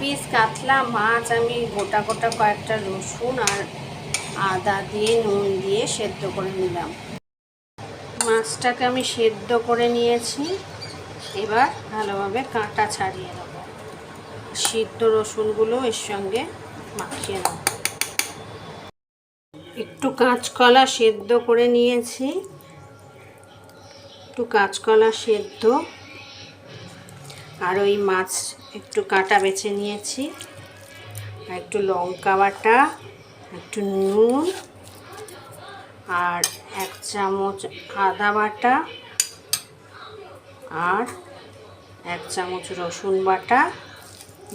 Piece কাতলা মাছ আমি গোটা গোটা কয়েকটা রসুন আর আদা দিয়ে নুন দিয়ে সেদ্ধ করে নিলাম। মাছটাকে আমি সেদ্ধ করে নিয়েছি। এবার ভালোভাবে কাঁটা ছাড়িয়ে নেব। সিদ্ধ রসুনগুলো এর সঙ্গে মাখিয়ে নেব। একটু কাঁচকলা সেদ্ধ করে নিয়েছি, একটু কাঁচকলা সেদ্ধ আর ওই মাছ একটু কাঁটা বেছে নিয়েছি, আর একটু লঙ্কা বাটা, একটু নুন আর 1 চামচ আদা বাটা আর 1 চামচ রসুন বাটা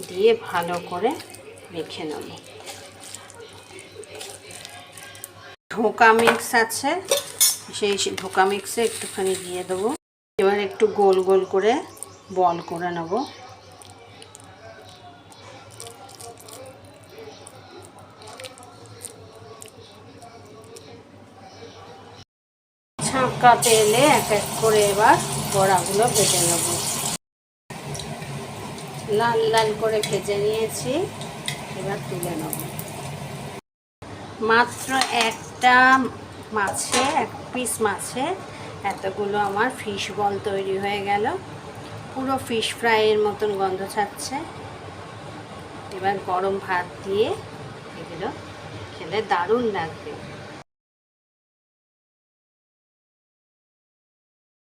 দিয়ে ভালো করে মেখে নেব। ধোঁকা মিক্স আছে, সেই ধোঁকা মিক্সে একটুখানি দিয়ে দেবো। এবার একটু গোল গোল করে বল করে নেব। ছাঁকা তেলে এক এক করে এবার বড়াগুলো ভেজে নেব। লাল লাল করে ভেজে নিয়েছি, এবার তুলে নেব। মাত্র একটা মাছে, 1 পিস মাছে এতগুলো আমার ফিশ বল তৈরি হয়ে গেল। পুরো ফিশ ফ্রাইয়ের মতন গন্ধ ছাড়ছে। এবার গরম ভাত দিয়ে এগুলো খেলে দারুণ লাগবে।